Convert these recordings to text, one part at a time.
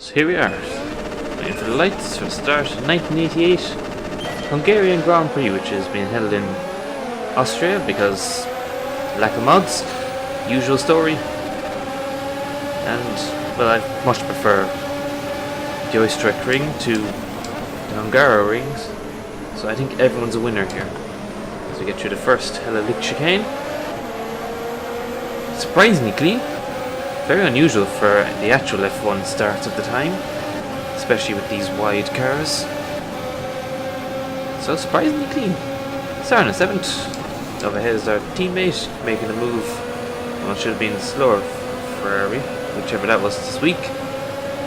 So here we are, waiting for the lights for the start of 1988 Hungarian Grand Prix, which is being held in Austria because lack of mods, usual story. And well, I much prefer the Oyster ring to the Hungaro rings, so I think everyone's a winner here. As we get through the first Hellelic chicane, surprisingly clean. Very unusual for the actual F1 starts of the time, especially with these wide cars. So surprisingly clean. Starting in 7th. Up ahead is our teammate making a move. Well, it should have been slower Ferrari, whichever that was this week.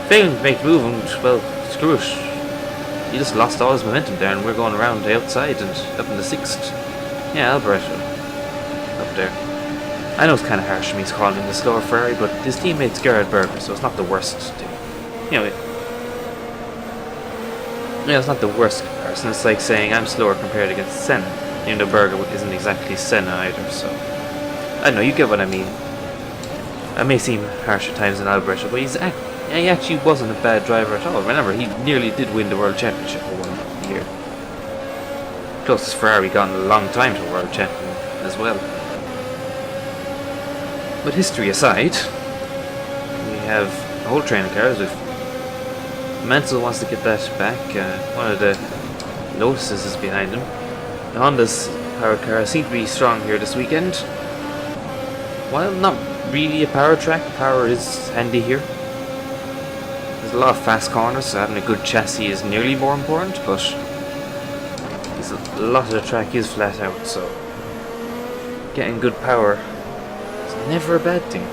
Failing to make the move, and well, screw it. He just lost all his momentum there, and we're going around the outside and up in the 6th. Yeah, Alberto. Up there. I know it's kind of harsh for me to call him the slower Ferrari, but his teammate's Gerhard Berger, so it's not the worst thing. Anyway. Yeah, it's not the worst comparison. It's like saying I'm slower compared against Senna, even though Berger isn't exactly Senna either, so... I don't know, you get what I mean. I may seem harsh at times in Alberto, but he actually wasn't a bad driver at all. Remember, he nearly did win the World Championship for 1 year. Closest Ferrari got in a long time to a World Champion as well. But history aside, we have a whole train of cars. If Mansell wants to get that back, one of the Lotuses is behind him. The Honda's power cars seem to be strong here this weekend. While not really a power track, power is handy here. There's a lot of fast corners, so having a good chassis is nearly more important, but a lot of the track is flat out, so getting good power never a bad thing.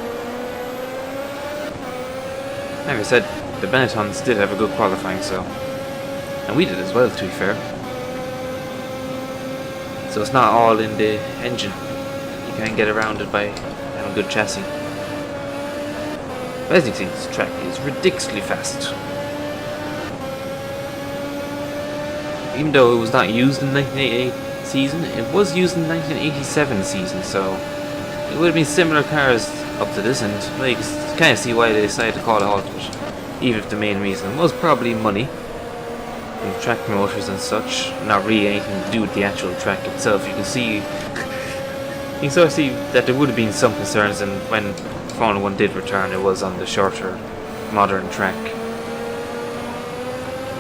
Like I said, the Benettons did have a good qualifying, so... And we did as well, to be fair. So it's not all in the engine. You can get around it by having a good chassis. But as you can see, this track is ridiculously fast. Even though it was not used in the 1988 season, it was used in the 1987 season, so... It would have been similar cars up to this, and well, you can kind of see why they decided to call it halt, even if the main reason was probably money and track promoters and such, not really anything to do with the actual track itself. You can sort of see that there would have been some concerns, and when Formula 1 did return, it was on the shorter, modern track.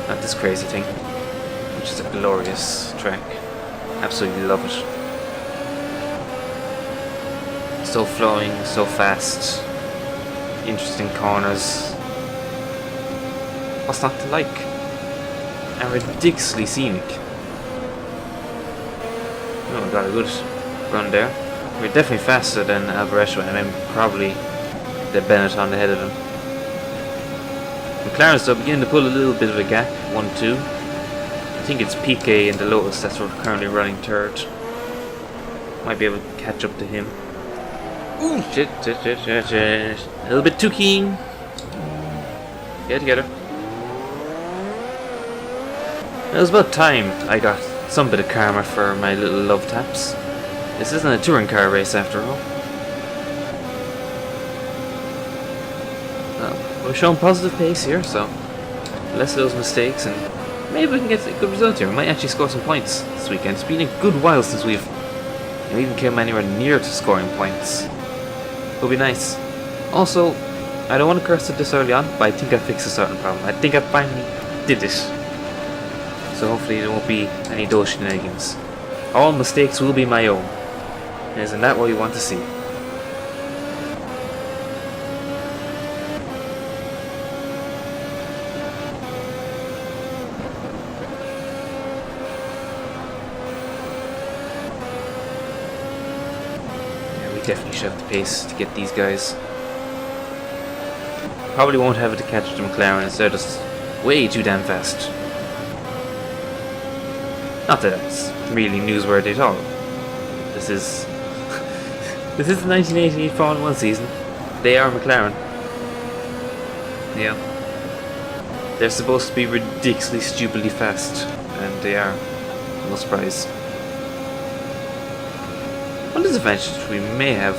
Not this crazy thing, which is a glorious track. Absolutely love it. So flowing, so fast, interesting corners. What's not to like? And ridiculously scenic. Oh, got a good run there. We're definitely faster than Alboreto, and then probably the Benetton ahead of him. McLaren's though beginning to pull a little bit of a gap, 1-2. I think it's Piquet and the Lotus that's currently running third. Might be able to catch up to him. Ooh, shit. A little bit too keen. Get it together. It was about time I got some bit of karma for my little love taps. This isn't a touring car race after all. Well, we're showing positive pace here, so less of those mistakes, and maybe we can get a good result here. We might actually score some points this weekend. It's been a good while since we even came anywhere near to scoring points. It'll be nice. Also, I don't want to curse it this early on, but I think I fixed a certain problem. I think I finally did it. So hopefully there won't be any of those shenanigans. All mistakes will be my own. And isn't that what you want to see? Definitely should have the pace to get these guys. Probably won't have it to catch the McLaren, as they're just way too damn fast. Not that it's really newsworthy at all. This is the 1988 Formula 1 season. They are McLaren. Yeah. They're supposed to be ridiculously stupidly fast, and they are. No surprise. One disadvantage we may have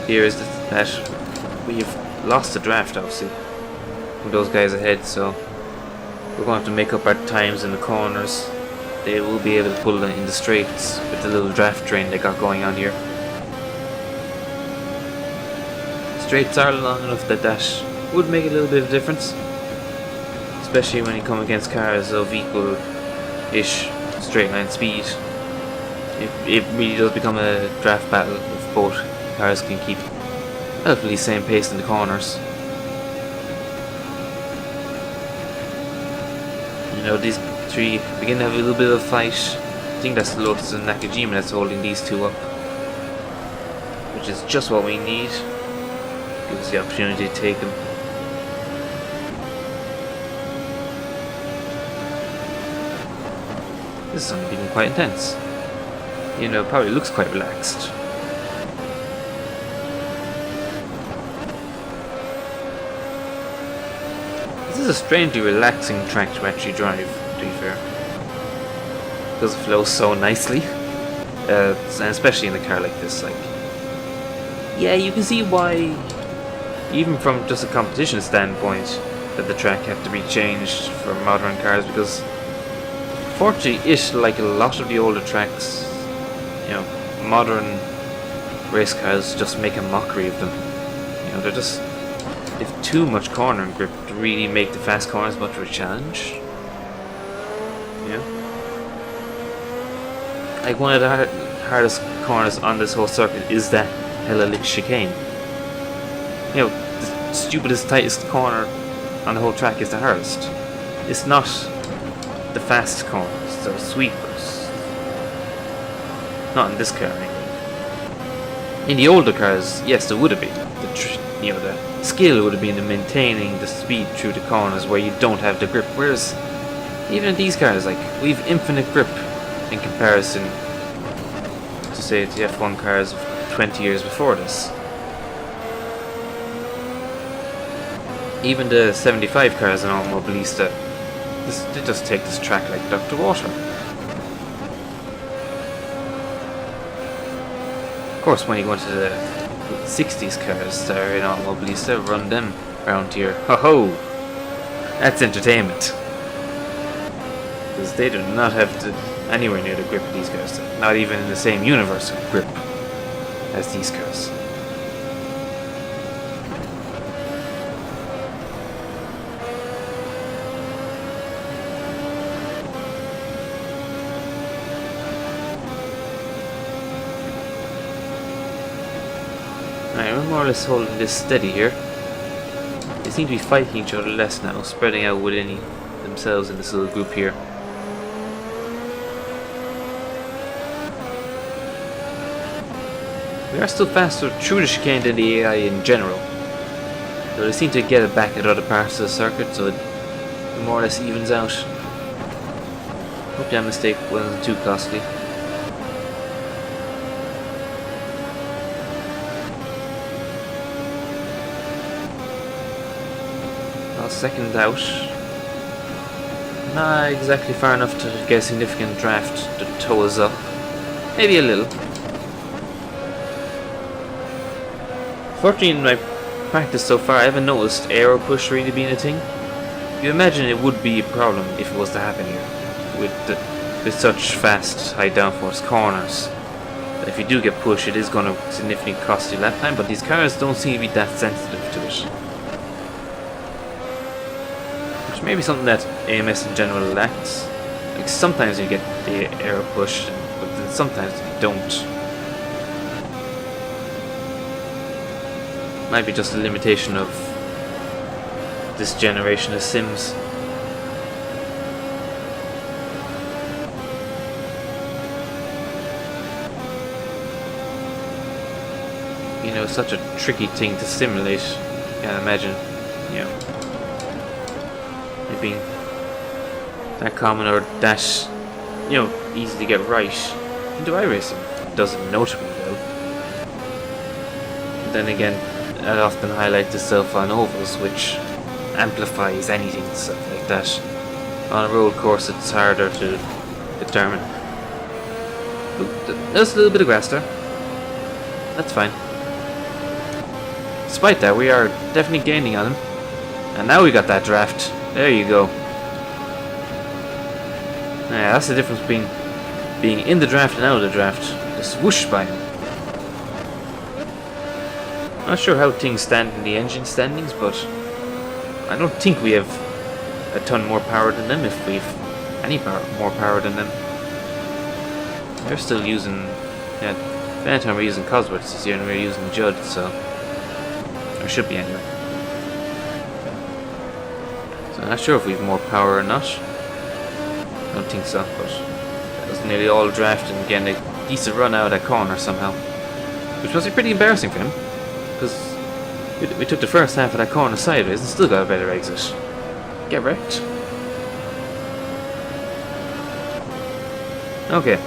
here is that we've lost the draft, obviously. with those guys ahead, so we're going to have to make up our times in the corners. They will be able to pull in the straights with the little draft train they got going on here. Straights are long enough that that would make a little bit of difference, especially when you come against cars of equal-ish straight line speed. It really does become a draft battle if both cars can keep relatively same pace in the corners. You know, these three begin to have a little bit of a fight. I think that's Lotus and Nakajima that's holding these two up, which is just what we need. Gives us the opportunity to take them. This is only becoming quite intense. You know, probably looks quite relaxed. This is a strangely relaxing track to actually drive, to be fair. Because it flows so nicely. And especially in a car like this, like... Yeah, you can see why, even from just a competition standpoint, that the track had to be changed for modern cars, because fortunately, like a lot of the older tracks, you know, modern race cars just make a mockery of them. You know, they're just... they have too much cornering grip to really make the fast corners much of a challenge. Yeah. Like one of the hardest corners on this whole circuit is that Hellish chicane. You know, the stupidest, tightest corner on the whole track is the hardest. It's not the fast corners, they're sweepers. Not in this car, anyway. In the older cars, yes, there would have been. You know, the skill would have been in maintaining the speed through the corners where you don't have the grip. Whereas, even in these cars, like, we've infinite grip in comparison to, say, the F1 cars of 20 years before this. Even the 75 cars in Automobilista, they just take this track like Dr. Water. Of course, when you go into the 60s cars that are in Automobilista, run them around here. Ho ho! That's entertainment. Because they do not have anywhere near the grip of these cars. Not even in the same universe of grip as these cars. Alright, we're more or less holding this steady here. They seem to be fighting each other less now, spreading out within themselves in this little group here. We are still faster through the chicane than the AI in general, though they seem to get it back at other parts of the circuit, so it more or less evens out. Hope that mistake wasn't too costly. Well, second out. Not exactly far enough to get a significant draft to tow us up. Maybe a little. Fortunately, in my practice so far, I haven't noticed aero push really being a thing. You imagine it would be a problem if it was to happen here, with such fast, high downforce corners. But if you do get pushed, it is going to significantly cost you lap time, but these cars don't seem to be that sensitive to it. Which may be something that AMS in general lacks. Like sometimes you get the aero push, but then sometimes you don't. Might be just a limitation of this generation of sims. You know, such a tricky thing to simulate. Can't imagine, you know, it being that common or that, you know, easy to get right. Into iRacing, it does it notably well. But then again, that often highlights itself on ovals, which amplifies anything, stuff like that. On a road course, it's harder to determine. There's a little bit of grass there. That's fine. Despite that, we are definitely gaining on him. And now we got that draft. There you go. Yeah, that's the difference between being in the draft and out of the draft. Just whoosh by him. Not sure how things stand in the engine standings, but I don't think we have a ton more power than them, if we've any more power than them. They're still using, yeah, Benetton we're using Cosworths this year and we're using Judd, so, or should be anyway. So I'm not sure if we've more power or not. I don't think so, but that was nearly all drafted and getting a decent run out of that corner somehow. Which was pretty embarrassing for him, because we took the first half of that corner sideways and still got a better exit. Get wrecked. Okay.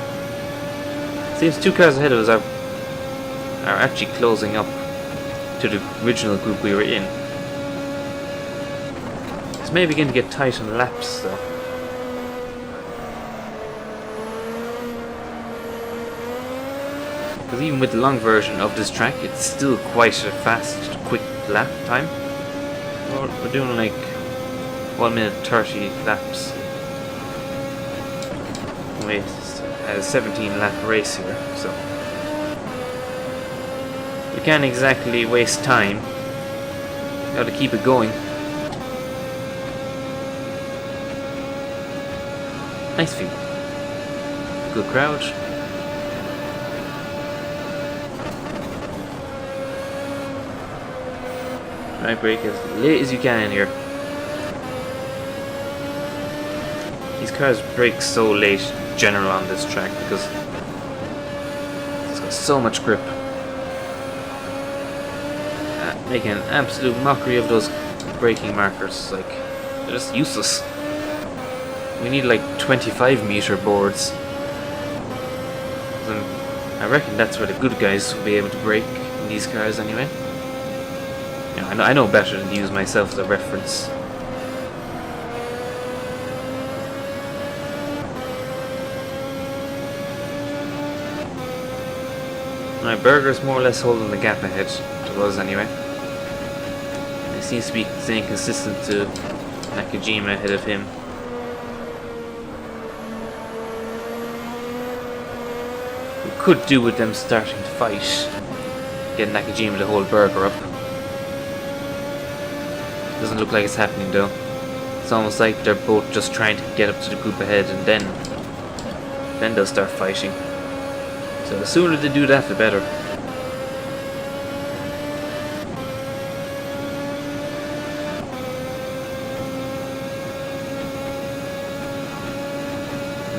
Seems 2 cars ahead of us are actually closing up to the original group we were in. It's maybe beginning to get tight on laps though. Because even with the long version of this track, it's still quite a fast, quick lap time. We're doing like 1 minute 30 laps. Wait, it's a 17 lap race here, so we can't exactly waste time. Gotta keep it going. Nice view. Good crowd. Right, brake as late as you can in here. These cars brake so late in general on this track because it's got so much grip. Making an absolute mockery of those braking markers. Like, they're just useless. We need like 25-meter boards. And I reckon that's where the good guys will be able to brake in these cars anyway. Yeah, I know better than to use myself as a reference. My Berger's more or less holding the gap ahead, to us anyway. He seems to be staying consistent to Nakajima ahead of him. We could do with them starting to fight, get Nakajima to hold Berger up. Doesn't look like it's happening though. It's almost like they're both just trying to get up to the group ahead and then they'll start fighting. So the sooner they do that, the better.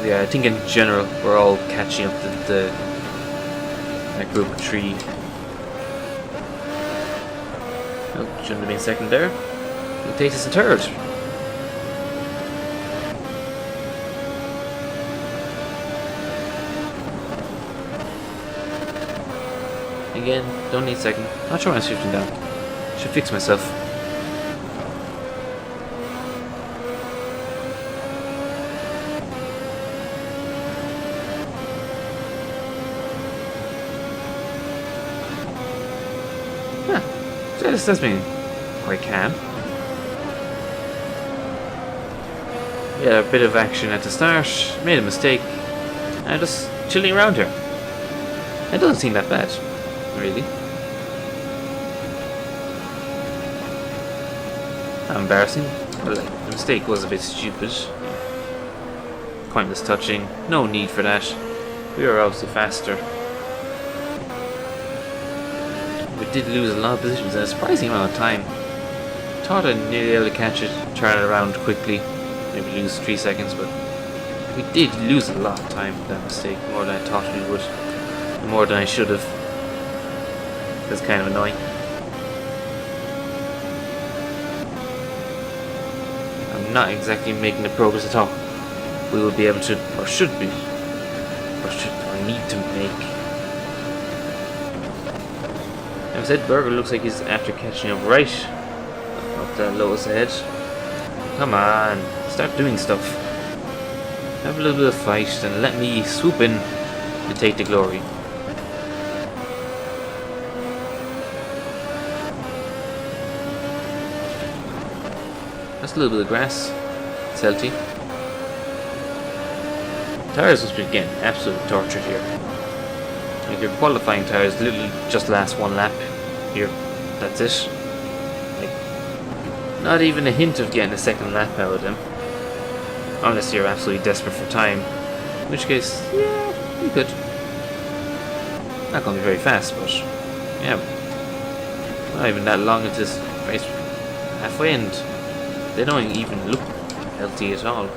Yeah, I think in general we're all catching up to that group of 3. Oh, shouldn't have been second there. It takes us to 3rd. Again, don't need second. Not sure when I'm shifting down. Should fix myself. Yeah, so this has been quite calm. Yeah, a bit of action at the start. Made a mistake. I'm just chilling around here. It doesn't seem that bad. Really? Not embarrassing. Well, the mistake was a bit stupid. Pointless touching. No need for that. We were obviously faster. We did lose a lot of positions in a surprising amount of time. Thought I'd nearly able to catch it, turn it around quickly, maybe lose 3 seconds, but we did lose a lot of time with that mistake. More than I thought we would. And more than I should have. That's kind of annoying. I'm not exactly making the progress at all we will be able to, or should be, or need to make. As I said, Berger looks like he's after catching up right up that lowest ahead. Come on, start doing stuff. Have a little bit of fight, and let me swoop in and take the glory. Just a little bit of grass. It's healthy. Tires must be getting absolutely tortured here. Like your qualifying tires literally just last one lap. Here, that's it. Like, not even a hint of getting a second lap out of them. Unless you're absolutely desperate for time. In which case, yeah, you could. Not going to be very fast, but yeah. Not even that long into this race. Halfway, and they don't even look healthy at all.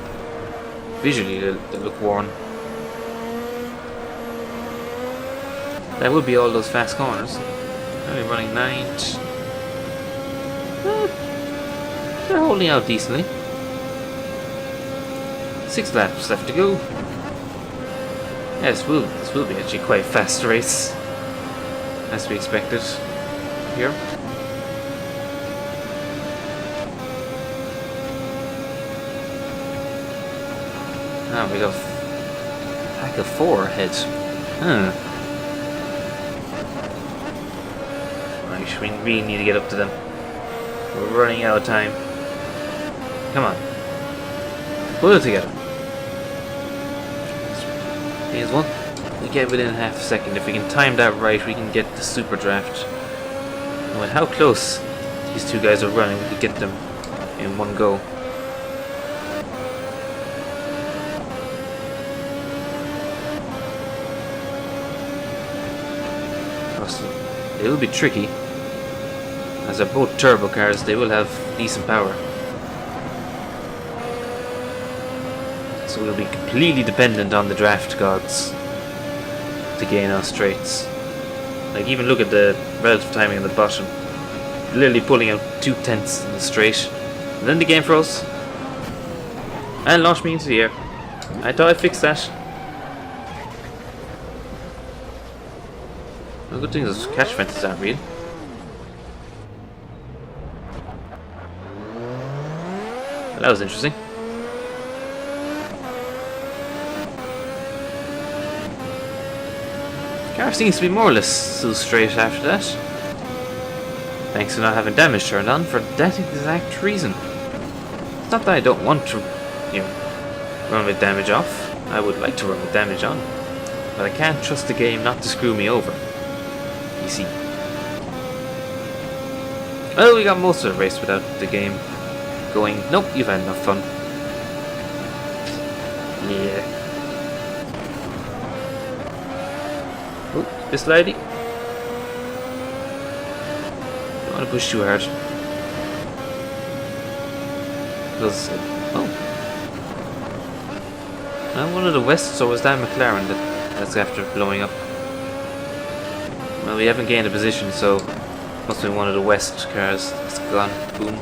Visually, they look worn. That would be all those fast corners. Only running 9. They're holding out decently. 6 laps left to go. Yeah, this will be actually quite a fast race, as we expected here. Now we got a pack of 4 ahead. Right, we really need to get up to them. We're running out of time. Come on. Pull it together. Here's one. We get within half a second. If we can time that right, we can get the super draft. And with how close these two guys are running, we could get them in one go. It will be tricky, as they're both turbo cars. They will have decent power, so we'll be completely dependent on the draft gods to gain our straights. Like, even look at the relative timing on the bottom, literally pulling out 2/10 in the straight, and then the game froze and launched me into the air. I thought I fixed that. The good thing is catch fences aren't real. Well, that was interesting. The car seems to be more or less still straight after that. Thanks to not having damage turned on for that exact reason. It's not that I don't want to, run with damage off. I would like to run with damage on. But I can't trust the game not to screw me over. See. Well, we got most of the race without the game going. Nope, you've had enough fun. Yeah. Oh, this lady. Don't want to push too hard. Because, well, one of the Wests, or was that McLaren that's after blowing up? Well, we haven't gained a position, so must have been one of the West cars. It's gone. Boom.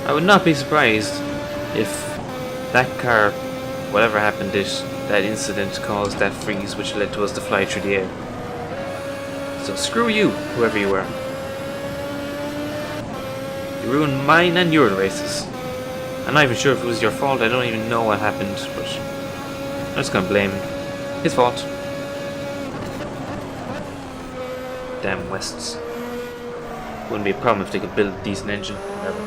I would not be surprised if that car, whatever happened, that incident caused that freeze, which led to us to fly through the air. So screw you, whoever you were. You ruined mine and your races. I'm not even sure if it was your fault. I don't even know what happened, but I'm just gonna blame his fault. Damn Wests. Wouldn't be a problem if they could build a decent engine. Whatever.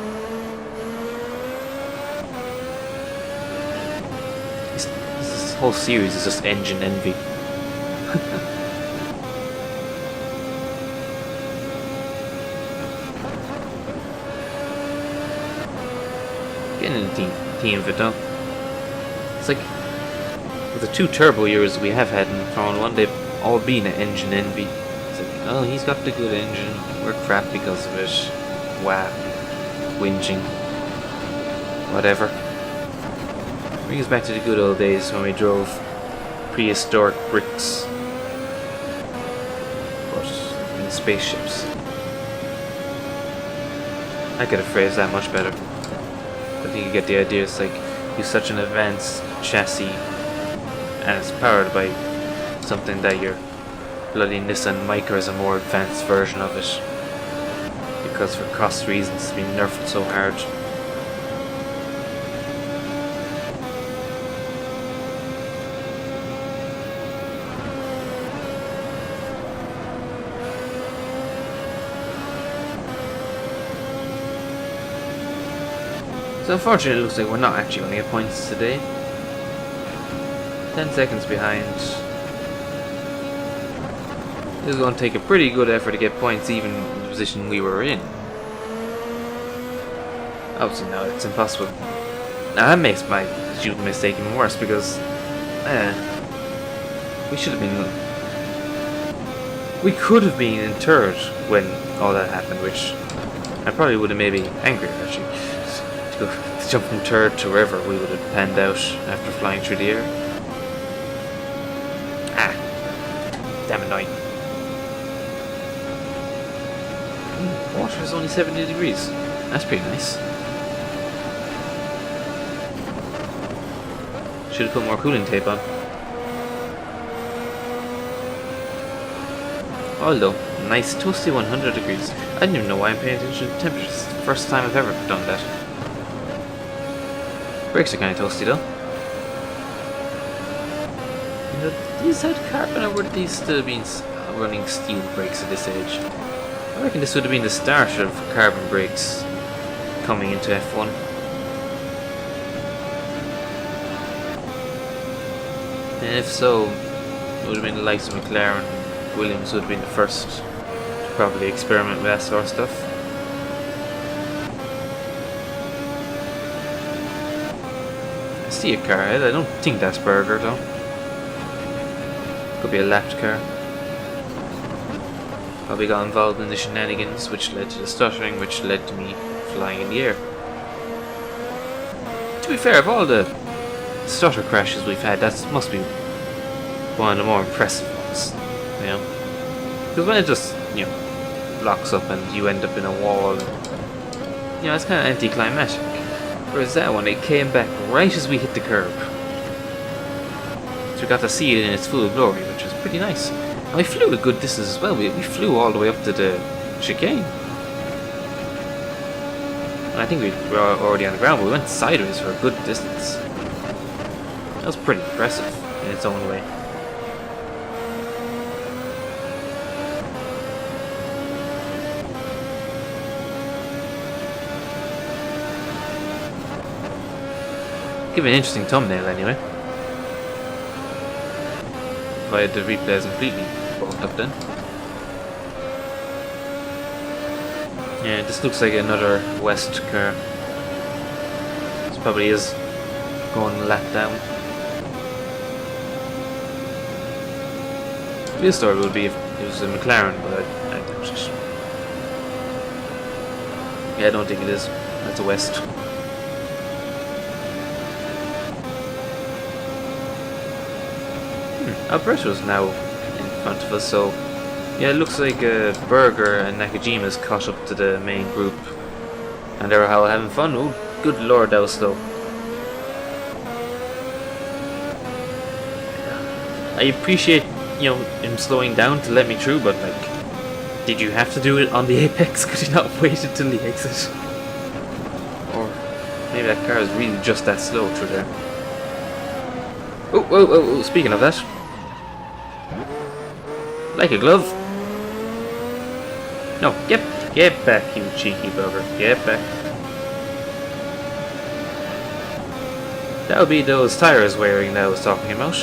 This whole series is just engine envy. Getting in the team of it though. It's like, with the 2 turbo years we have had in Formula 1, they've all been an engine envy. It's like, oh, he's got the good engine, we're crap because of it. Wow. Whinging. Whatever. Brings us back to the good old days when we drove prehistoric bricks. But in spaceships. I could have phrased that much better. I think you get the idea. It's like, you're such an advanced chassis, and it's powered by something that your bloody Nissan Micra is a more advanced version of it, because for cost reasons it's been nerfed so hard. So unfortunately it looks like we're not actually going to get points today. 10 seconds behind. This is going to take a pretty good effort to get points even in the position we were in. Obviously now it's impossible. Now that makes my shooting mistake even worse because we should have been... We could have been in third when all that happened, which I probably would have made me angry actually. To jump from third to wherever we would have panned out after flying through the air. Ah, damn annoying. Water is only 70 degrees. That's pretty nice. Should have put more cooling tape on. Although, nice toasty 100 degrees. I don't even know why I'm paying attention to temperatures. It's the first time I've ever done that. Brakes are kind of toasty though. You know, these had carbon, or would these still been running steel brakes at this age? I reckon this would have been the start of carbon brakes coming into F1. And if so, it would have been the likes of McLaren. Williams would have been the first to probably experiment with that sort of stuff. I see a car ahead. I don't think that's Berger though. Could be a lapped car. Probably got involved in the shenanigans which led to the stuttering, which led to me flying in the air. To be fair, of all the stutter crashes we've had, that must be one of the more impressive ones. You know, because when it just, you know, locks up and you end up in a wall, you know, it's kind of anticlimactic. Whereas that one, it came back right as we hit the curb, so we got to see it in its full glory, which was pretty nice. And we flew a good distance as well. We flew all the way up to the chicane, and I think we were already on the ground, but we went sideways for a good distance. That was pretty impressive in its own way. Give it an interesting thumbnail anyway. If I had the replays completely fucked up then. Yeah, this looks like another West car. This probably is going a lap down. The real story would be if it was a McLaren, but I doubt it. Yeah, I don't think it is. That's a West. Alberto's now in front of us, so yeah, it looks like Berger and Nakajima's caught up to the main group, and they're all having fun. Oh, good lord, that was slow. I appreciate, you know, him slowing down to let me through, but like, did you have to do it on the apex? Could you not wait until the exit? Or maybe that car is really just that slow through there. Oh, speaking of that. Like a glove. No, get back, you cheeky bugger. Get back. That would be those tires wearing that I was talking about.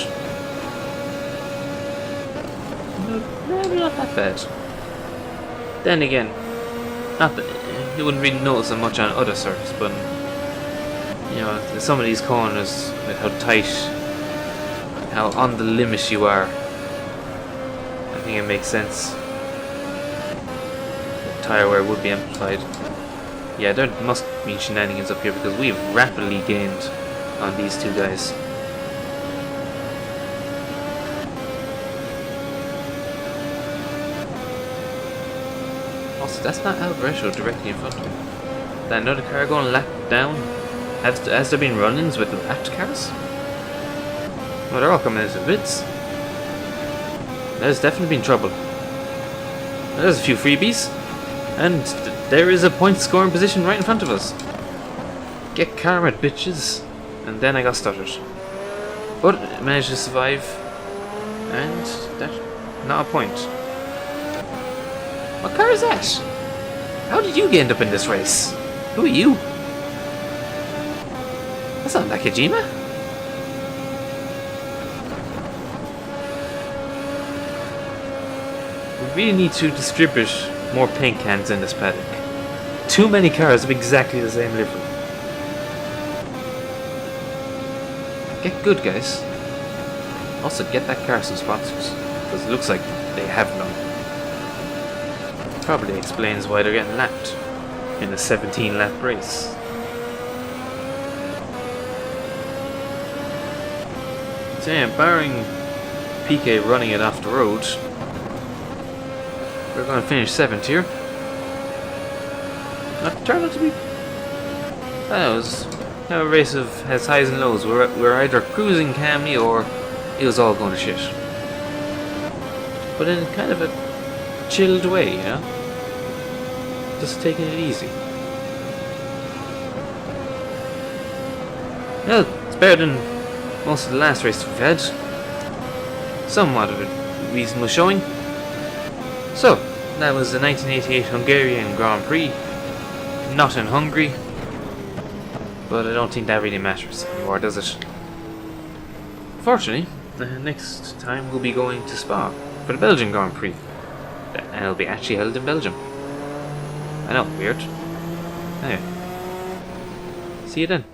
No, not that bad. Then again, not that you wouldn't really notice them much on other circuits, but you know, some of these corners with how tight, how on the limit you are, I think it makes sense. The tire wear would be amplified. Yeah, there must be shenanigans up here because we've rapidly gained on these two guys. Also, that's not Alberto directly in front of me. That another car going lap down? Has there been run-ins with lapped cars? Well, they're all coming into the bits. There's definitely been trouble. There's a few freebies, and there is a point scoring position right in front of us. Get karma, bitches. And then I got stuttered, but I managed to survive, and that's not a point. What car is that? How did you end up in this race? Who are you? That's not Nakajima. We really need to distribute more paint cans in this paddock. Too many cars of exactly the same livery. Get good, guys. Also, get that car some sponsors, because it looks like they have none. Probably explains why they're getting lapped in a 17-lap race. So yeah, barring PK running it off the road, we're going to finish 7th here. That turned out to be... That was a race of has highs and lows. We're either cruising calmly or it was all going to shit. But in kind of a chilled way, you know? Just taking it easy. Well, it's better than most of the last race we've had. Somewhat of a reasonable showing. So, that was the 1988 Hungarian Grand Prix. Not in Hungary. But I don't think that really matters anymore, does it? Fortunately, the next time we'll be going to Spa for the Belgian Grand Prix. And it'll be actually held in Belgium. I know, weird. Anyway. See you then.